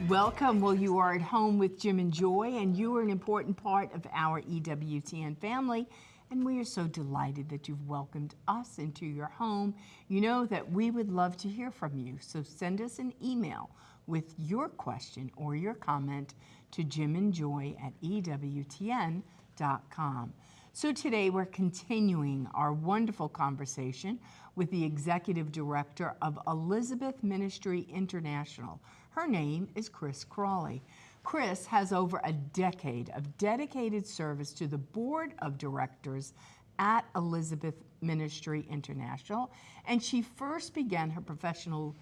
Welcome. Well, you are at home with Jim and Joy, and you are an important part of our EWTN family, and we are so delighted that you've welcomed us into your home. You know that we would love to hear from you, so send us an email with your question or your comment to jimandjoy@ewtn.com. So today we're continuing our wonderful conversation with the Executive Director of Elizabeth Ministry International. Her name is Krys Crawley. Krys has over a decade of dedicated service to the Board of Directors at Elizabeth Ministry International, and she first began her professional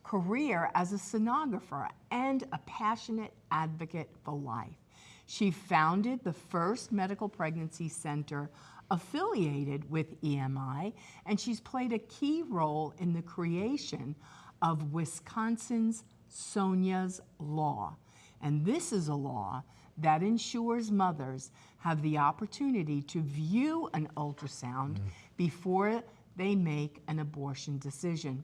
career as a sonographer and a passionate advocate for life. She founded the first medical pregnancy center affiliated with EMI, and she's played a key role in the creation of Wisconsin's Sonia's Law. And this is a law that ensures mothers have the opportunity to view an ultrasound before they make an abortion decision.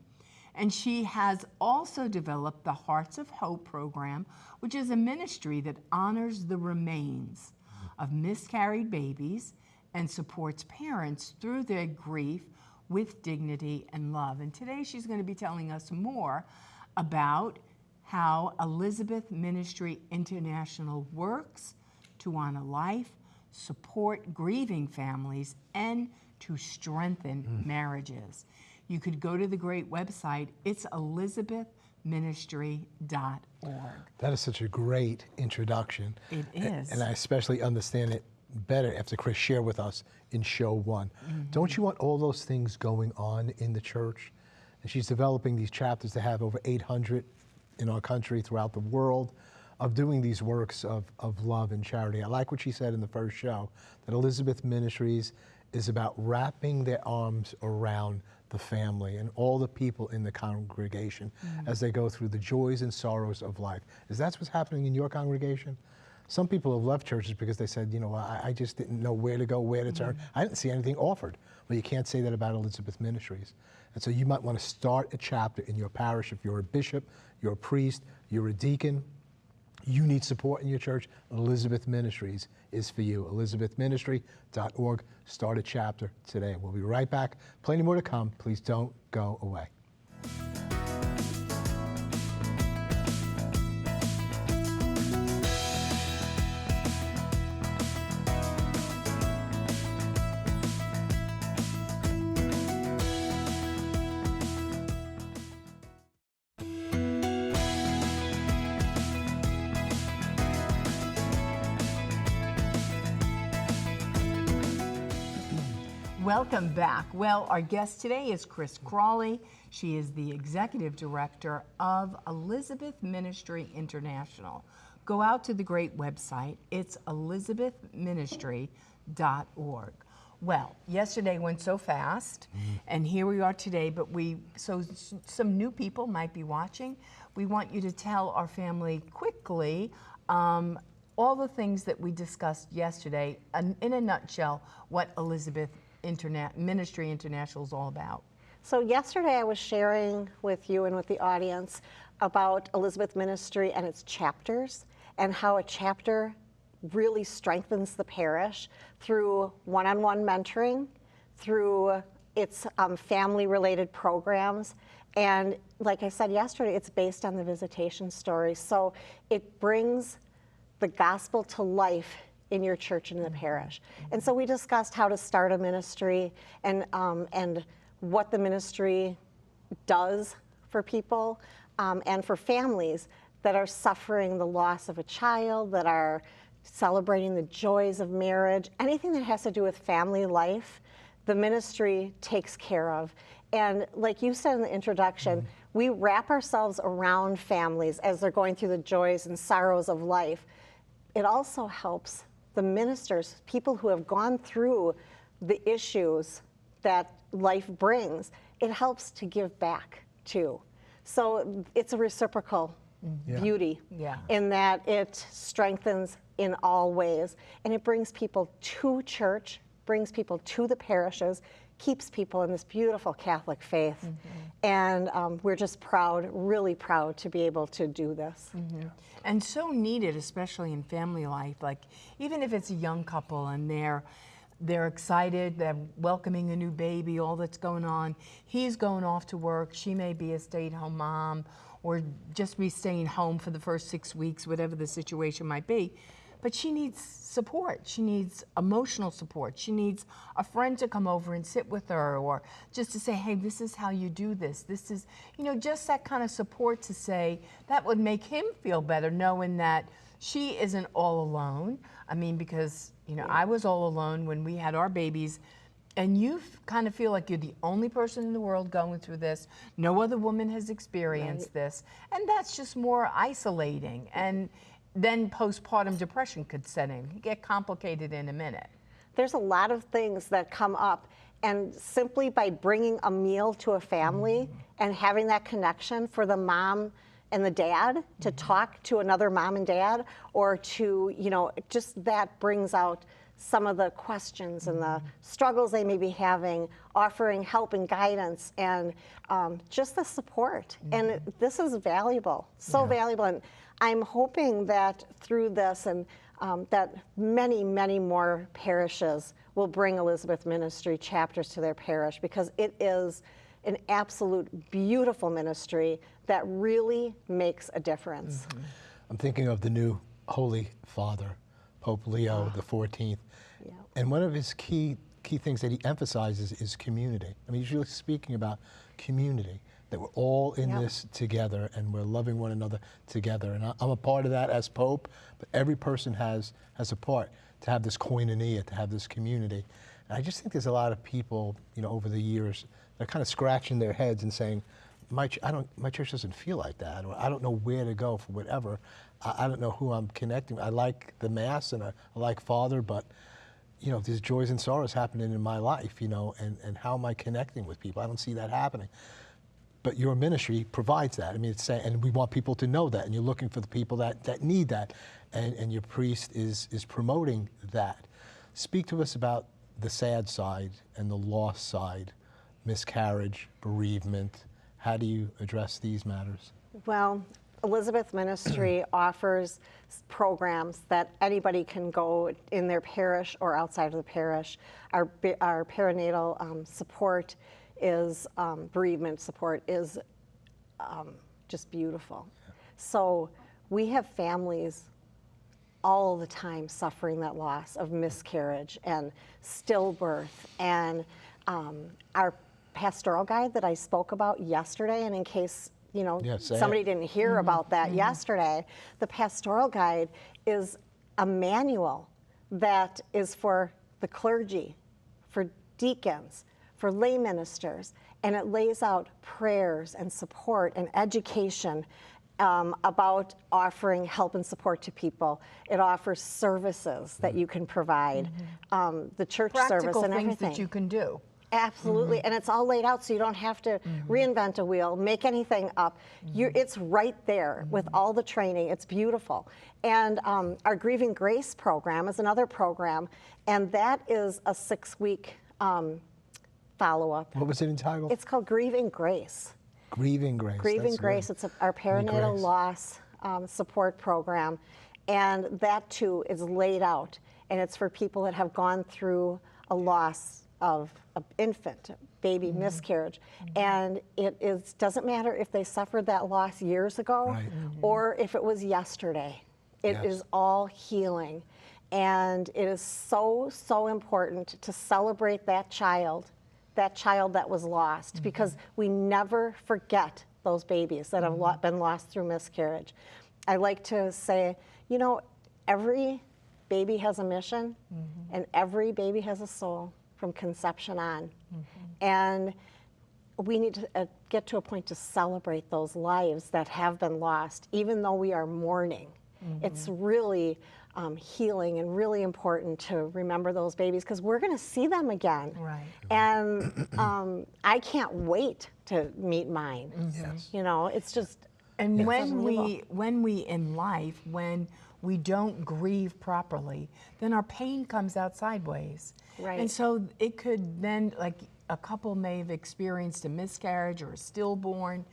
And she has also developed the Hearts of Hope program, which is a ministry that honors the remains of miscarried babies and supports parents through their grief with dignity and love. And today she's going to be telling us more about how Elizabeth Ministry International works to honor life, support grieving families, and to strengthen marriages. You could go to the great website. It's elizabethministry.org. That is such a great introduction. It is. And I especially understand it better after Krys shared with us in show one. Don't you want all those things going on in the church? And she's developing these chapters to have over 800 in our country, throughout the world, of doing these works of love and charity. I like what she said in the first show, that Elizabeth Ministries is about wrapping their arms around the family and all the people in the congregation as they go through the joys and sorrows of life. Is that what's happening in your congregation? Some people have left churches because they said, you know, I just didn't know where to go, where to turn. I didn't see anything offered. Well, you can't say that about Elizabeth Ministries. And so you might want to start a chapter in your parish. If you're a bishop, you're a priest, you're a deacon, you need support in your church, Elizabeth Ministries is for you. elizabethministry.org. Start a chapter today. We'll be right back. Plenty more to come. Please don't go away. Welcome back. Well, our guest today is Krys Crawley. She is the Executive Director of Elizabeth Ministry International. Go out to the great website. It's elizabethministry.org. Well, yesterday went so fast, and here we are today, but so some new people might be watching. We want you to tell our family quickly all the things that we discussed yesterday, in a nutshell, what Elizabeth Ministry International is all about. So yesterday I was sharing with you and with the audience about Elizabeth Ministry and its chapters, and how a chapter really strengthens the parish through one-on-one mentoring, through its family-related programs, and like I said yesterday, it's based on the visitation story. So it brings the gospel to life in your church and in the parish. And so we discussed how to start a ministry and what the ministry does for people and for families that are suffering the loss of a child, that are celebrating the joys of marriage, anything that has to do with family life, the ministry takes care of. And like you said in the introduction, we wrap ourselves around families as they're going through the joys and sorrows of life. It also helps the ministers, people who have gone through the issues that life brings, it helps to give back too. So it's a reciprocal beauty in that it strengthens in all ways. And it brings people to church, brings people to the parishes, keeps people in this beautiful Catholic faith. And we're just proud, really proud to be able to do this. And so needed, especially in family life. Like, even if it's a young couple and they're excited, they're welcoming a new baby, all that's going on. He's going off to work. She may be a stay-at-home mom or just be staying home for the first 6 weeks, whatever the situation might be. But she needs support. She needs emotional support. She needs a friend to come over and sit with her, or just to say, hey, this is how you do this. This is, you know, just that kind of support to say, that would make him feel better, knowing that she isn't all alone. I mean, because, you know, I was all alone when we had our babies, and you kind of feel like you're the only person in the world going through this. No other woman has experienced this. And that's just more isolating. And then postpartum depression could set in. It get complicated in a minute. There's a lot of things that come up, and simply by bringing a meal to a family and having that connection for the mom and the dad to talk to another mom and dad, or to, you know, just that brings out some of the questions and the struggles they may be having, offering help and guidance, and just the support. And this is valuable, so valuable. And I'm hoping that through this, and that many, many more parishes will bring Elizabeth Ministry chapters to their parish, because it is an absolute beautiful ministry that really makes a difference. I'm thinking of the new Holy Father, Pope Leo the 14th. And one of his key things that he emphasizes is community. I mean, he's really speaking about community, that we're all in this together and we're loving one another together. And I'm a part of that as Pope, but every person has a part to have this koinonia, to have this community. And I just think there's a lot of people, you know, over the years, that are kind of scratching their heads and saying, my church doesn't feel like that, or I don't know where to go for whatever. I don't know who I'm connecting. I like the Mass and I like Father, but you know, there's joys and sorrows happening in my life, you know, and how am I connecting with people? I don't see that happening. But your ministry provides that. I mean, it's saying, and we want people to know that, and you're looking for the people that need that, and your priest is promoting that. Speak to us about the sad side and the loss side, miscarriage, bereavement. How do you address these matters? Well, Elizabeth Ministry offers programs that anybody can go in their parish or outside of the parish. Our perinatal support is, bereavement support is just beautiful. So we have families all the time suffering that loss of miscarriage and stillbirth. And our pastoral guide that I spoke about yesterday, and in case you know, somebody didn't hear about that yesterday, the pastoral guide is a manual that is for the clergy, for deacons, for lay ministers, and it lays out prayers and support and education about offering help and support to people. It offers services that you can provide, the church service and everything. Things that you can do. Absolutely, and it's all laid out so you don't have to reinvent a wheel, make anything up. It's right there with all the training. It's beautiful. And our Grieving Grace program is another program, and that is a 6-week follow-up. What was it entitled? It's called Grieving Grace. Grieving Grace. Grieving Grace. It's our perinatal loss support program, and that too is laid out, and it's for people that have gone through a loss of an infant, baby miscarriage. And it doesn't matter if they suffered that loss years ago or if it was yesterday. It is all healing. And it is so, so important to celebrate that child that was lost, because we never forget those babies that have been lost through miscarriage. I like to say, you know, every baby has a mission and every baby has a soul, from conception on. And we need to get to a point to celebrate those lives that have been lost, even though we are mourning. It's really healing and really important to remember those babies, because we're going to see them again. Right. And I can't wait to meet mine. You know, it's just. And when we in life, when we don't grieve properly, then our pain comes out sideways. Right. And so it could then, like a couple may have experienced a miscarriage or a stillborn,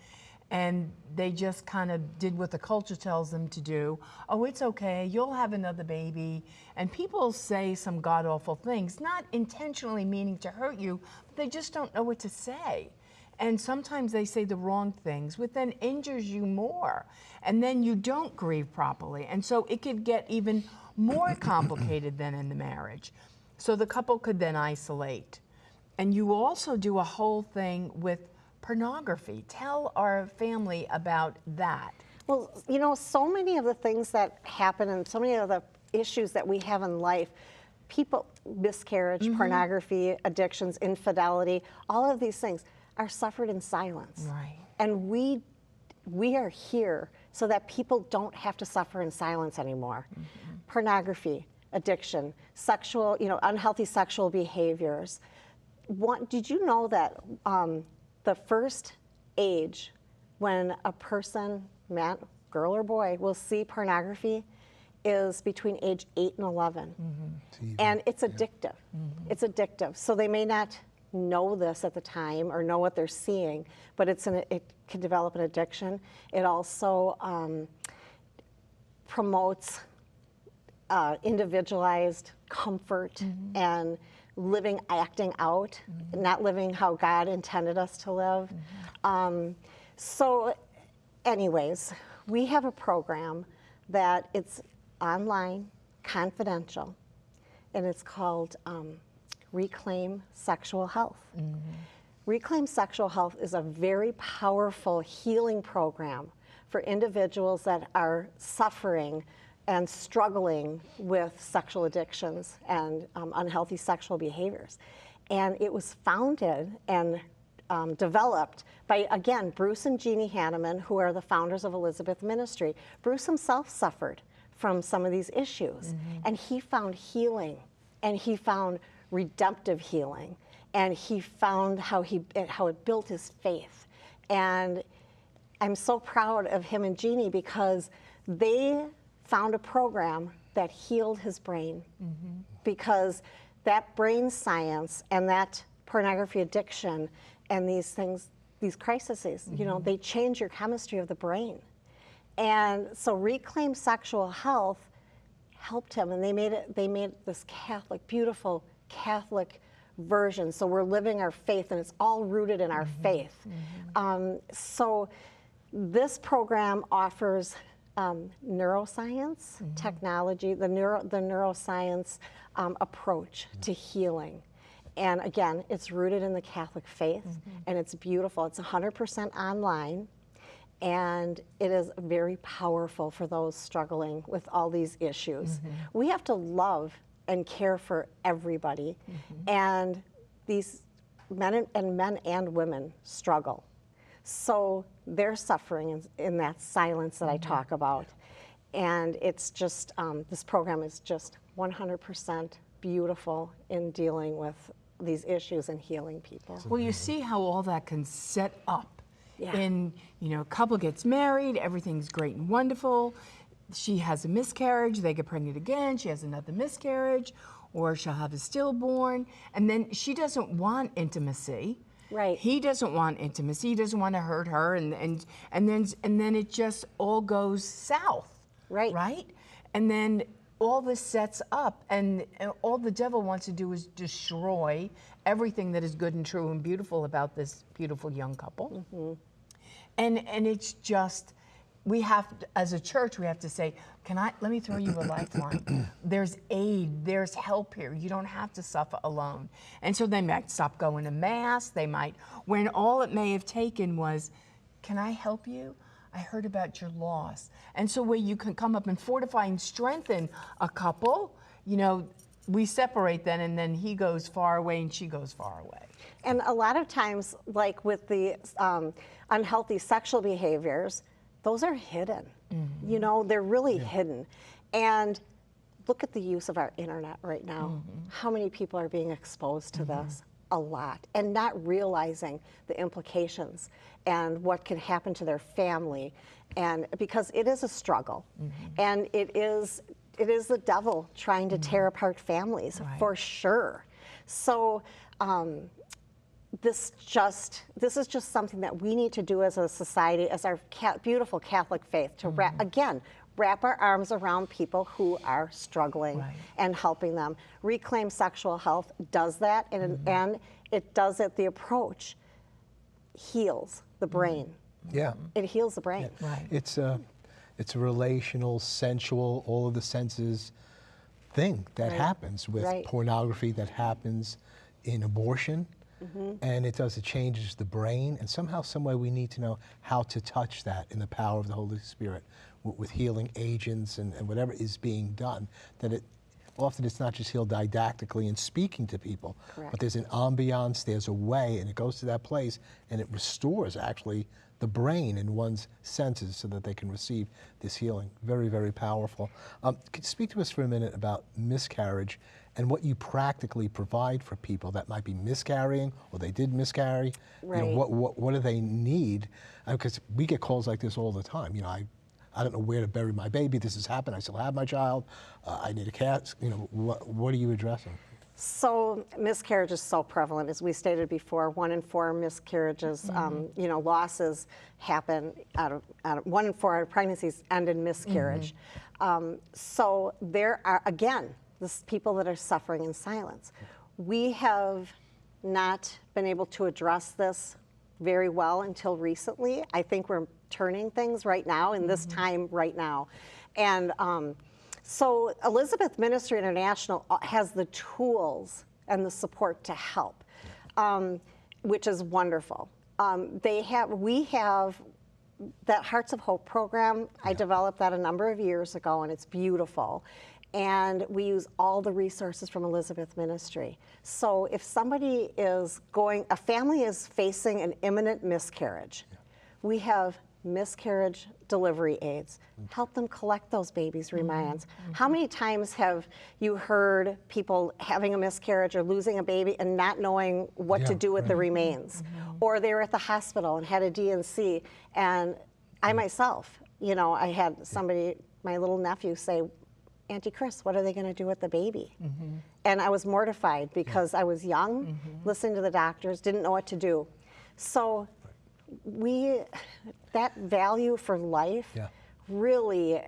and they just kind of did what the culture tells them to do. Oh, it's okay, you'll have another baby. And people say some god-awful things, not intentionally meaning to hurt you, but they just don't know what to say. And sometimes they say the wrong things, which then injures you more. And then you don't grieve properly. And so it could get even more complicated than in the marriage. So the couple could then isolate. And you also do a whole thing with pornography. Tell our family about that. Well, you know, so many of the things that happen and so many of the issues that we have in life, people, miscarriage, pornography, addictions, infidelity, all of these things are suffered in silence. Right. And we are here so that people don't have to suffer in silence anymore. Pornography, addiction, sexual, you know, unhealthy sexual behaviors. Did you know that the first age when a person, man, girl or boy, will see pornography is between age 8 and 11. And it's addictive. It's addictive. So they may not know this at the time or know what they're seeing, but it can develop an addiction. It also promotes individualized comfort and acting out, not living how God intended us to live. So anyways, we have a program that it's online, confidential, and it's called Reclaim Sexual Health. Reclaim Sexual Health is a very powerful healing program for individuals that are suffering and struggling with sexual addictions and unhealthy sexual behaviors. And it was founded and developed by, again, Bruce and Jeannie Hanneman, who are the founders of Elizabeth Ministry. Bruce himself suffered from some of these issues, and he found healing, and he found redemptive healing, and he found how it built his faith. And I'm so proud of him and Jeannie because they found a program that healed his brain, because that brain science and that pornography addiction and these things, these crises, you know, they change your chemistry of the brain. And so Reclaim Sexual Health helped him, and they made this Catholic, beautiful Catholic version. So we're living our faith, and it's all rooted in our faith. So this program offers neuroscience, technology, the neuroscience approach to healing. And again, it's rooted in the Catholic faith, and it's beautiful. It's 100% online, and it is very powerful for those struggling with all these issues. We have to love and care for everybody, and these men and women struggle. So they're suffering in that silence that I talk about. And it's just, this program is just 100% beautiful in dealing with these issues and healing people. Well, you see how all that can set up. Yeah. In, you know, a couple gets married, everything's great and wonderful. She has a miscarriage, they get pregnant again, she has another miscarriage, or she'll have a stillborn, and then she doesn't want intimacy. Right. He doesn't want intimacy. He doesn't want to hurt her, and then it just all goes south. Right. Right. And then all this sets up, and all the devil wants to do is destroy everything that is good and true and beautiful about this beautiful young couple. And it's just, we have, as a church, we have to say, let me throw you a lifeline. There's aid, there's help here. You don't have to suffer alone. And so they might stop going to Mass, they might, when all it may have taken was, can I help you? I heard about your loss. And so where you can come up and fortify and strengthen a couple, you know, we separate then, and then he goes far away and she goes far away. And a lot of times, like with the unhealthy sexual behaviors, those are hidden. You know, they're really hidden. And look at the use of our internet right now. How many people are being exposed to this? A lot. And not realizing the implications and what can happen to their family. And because it is a struggle. And it is the devil trying to tear apart families, for sure. So this is just something that we need to do as a society, as our beautiful Catholic faith, to wrap our arms around people who are struggling and helping them. Reclaim Sexual Health does that, and it does it. The approach heals the brain. Yeah. It heals the brain. Right. It's a relational, sensual, all of the senses thing that happens with pornography, that happens in abortion. And it changes the brain, and somehow, some way, we need to know how to touch that in the power of the Holy Spirit with healing agents and whatever is being done. That often it's not just healed didactically and speaking to people, but there's an ambiance, there's a way, and it goes to that place, and it restores actually the brain and one's senses so that they can receive this healing. Very, very powerful. Could you speak to us for a minute about miscarriage and what you practically provide for people that might be miscarrying or they did miscarry? Right. You know, what do they need? Because we get calls like this all the time. You know, I don't know where to bury my baby. This has happened. I still have my child. I need a cat. You know, what are you addressing? So miscarriage is so prevalent, as we stated before. 1 in 4 miscarriages, losses happen out of 1 in 4 pregnancies end in miscarriage. So there are, again, this people that are suffering in silence. We have not been able to address this very well until recently. I think we're turning things right now in this time right now. And so Elizabeth Ministry International has the tools and the support to help, which is wonderful. We have that Hearts of Hope program. I developed that a number of years ago, and it's beautiful. And we use all the resources from Elizabeth Ministry. So if somebody is a family is facing an imminent miscarriage, we have miscarriage delivery aids. Help them collect those babies' remains. How many times have you heard people having a miscarriage or losing a baby and not knowing what to do with the remains? Or they were at the hospital and had a D&C, and I myself, I had somebody, my little nephew, say, Auntie Krys, what are they going to do with the baby? And I was mortified because I was young, listening to the doctors, didn't know what to do. So that value for life really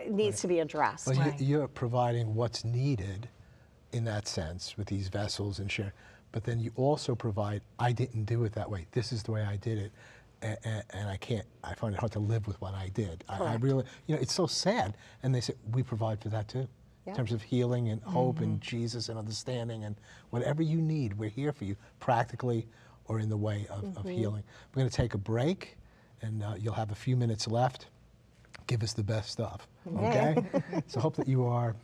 needs to be addressed. Well, you're providing what's needed in that sense with these vessels and share, but then you also provide, I didn't do it that way. This is the way I did it. And I find it hard to live with what I did. I really, it's so sad. And they say, we provide for that too. In terms of healing and hope and Jesus and understanding and whatever you need, we're here for you, practically or in the way of healing. We're going to take a break, and you'll have a few minutes left. Give us the best stuff, okay? So hope that you are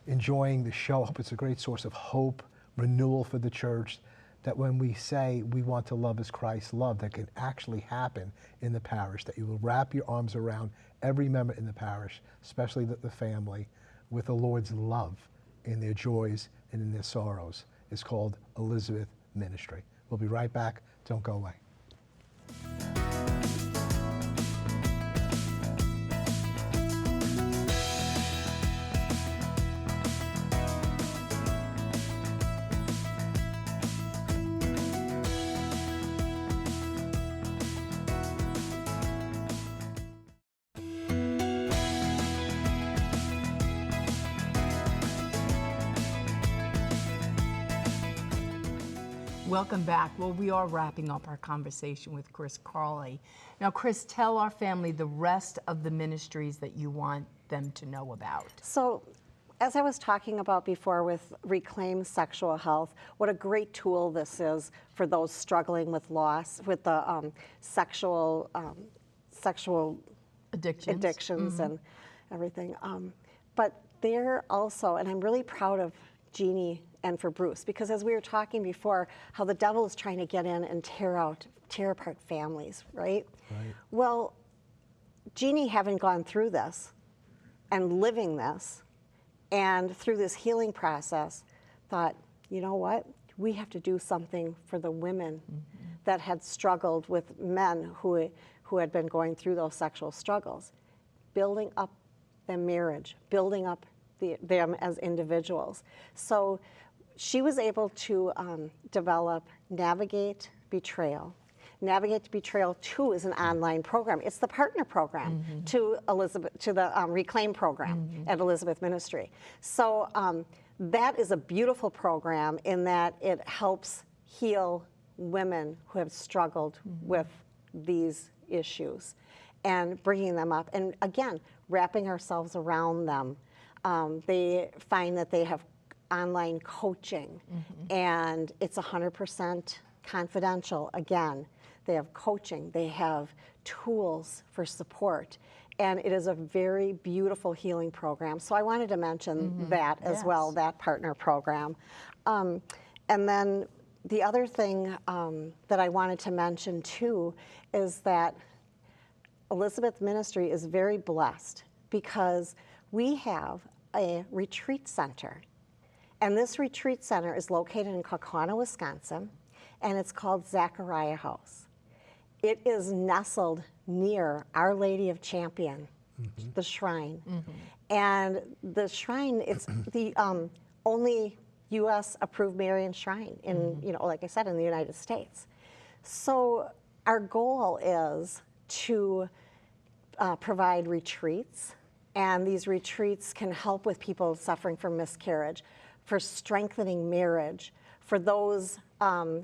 enjoying the show. I hope it's a great source of hope, renewal for the church, that when we say we want to love as Christ loved, that can actually happen in the parish, that you will wrap your arms around every member in the parish, especially the family, with the Lord's love in their joys and in their sorrows. It's called Elizabeth Ministry. We'll be right back. Don't go away. Welcome back. Well, we are wrapping up our conversation with Krys Crawley. Now, Krys, tell our family the rest of the ministries that you want them to know about. So, as I was talking about before with Reclaim Sexual Health, what a great tool this is for those struggling with loss, with the sexual addictions and everything. But they're also, and I'm really proud of Jeannie and for Bruce, because as we were talking before, how the devil is trying to get in and tear apart families, right? Well, Jeannie, having gone through this and living this, and through this healing process, thought, you know what? We have to do something for the women that had struggled with men who had been going through those sexual struggles, building up their marriage, building up them as individuals. So she was able to develop Navigate Betrayal. Navigate Betrayal 2 is an online program. It's the partner program to the Reclaim program at Elizabeth Ministry. So that is a beautiful program in that it helps heal women who have struggled with these issues and bringing them up. And again, wrapping ourselves around them. They find that they have online coaching and it's 100% confidential. Again, they have coaching, they have tools for support, and it is a very beautiful healing program. So I wanted to mention that as well, that partner program. And then the other thing that I wanted to mention too is that Elizabeth Ministry is very blessed because we have a retreat center. And this retreat center is located in Kaukauna, Wisconsin, and it's called Zachariah House. It is nestled near Our Lady of Champion, the shrine. And the shrine, it's the only U.S. approved Marian shrine in, you know, like I said, in the United States. So our goal is to provide retreats, and these retreats can help with people suffering from miscarriage, for strengthening marriage, for those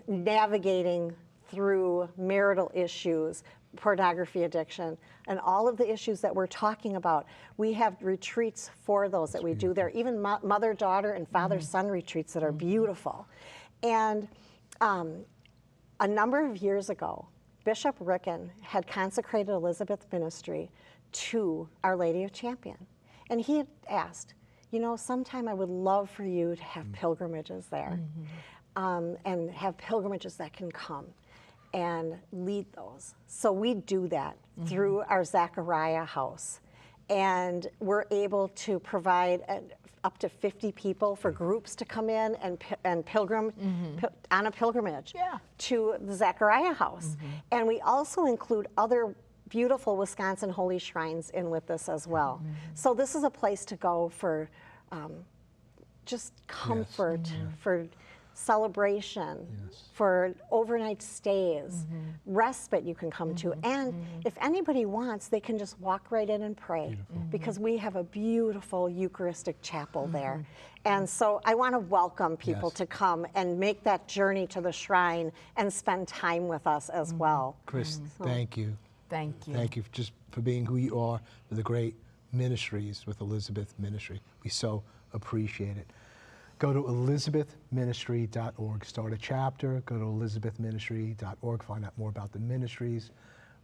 navigating through marital issues, pornography addiction, and all of the issues that we're talking about. We have retreats for those that we do there, even mother-daughter and father-son retreats that are beautiful. And a number of years ago, Bishop Ricken had consecrated Elizabeth Ministry to Our Lady of Champion. And he had asked, you know, sometime I would love for you to have pilgrimages there, and have pilgrimages that can come and lead those. So we do that through our Zachariah House. And we're able to provide up to 50 people for groups to come in and pilgrim on a pilgrimage to the Zachariah House. And we also include other beautiful Wisconsin holy shrines in with this as well. So this is a place to go for just comfort, for celebration, for overnight stays, respite you can come to. And if anybody wants, they can just walk right in and pray, because we have a beautiful Eucharistic chapel there. And so I want to welcome people to come and make that journey to the shrine and spend time with us as well. Krys, thank you. Thank you. Thank you just for being who you are, for the great ministries with Elizabeth Ministry. We so appreciate it. Go to elizabethministry.org, start a chapter, go to elizabethministry.org, find out more about the ministries,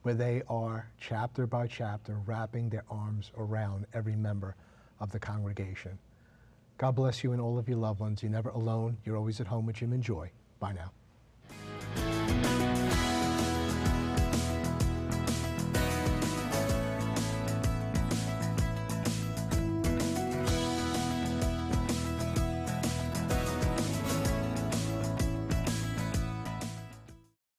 where they are chapter by chapter wrapping their arms around every member of the congregation. God bless you and all of your loved ones. You're never alone. You're always at home with Jim and Joy. Bye now.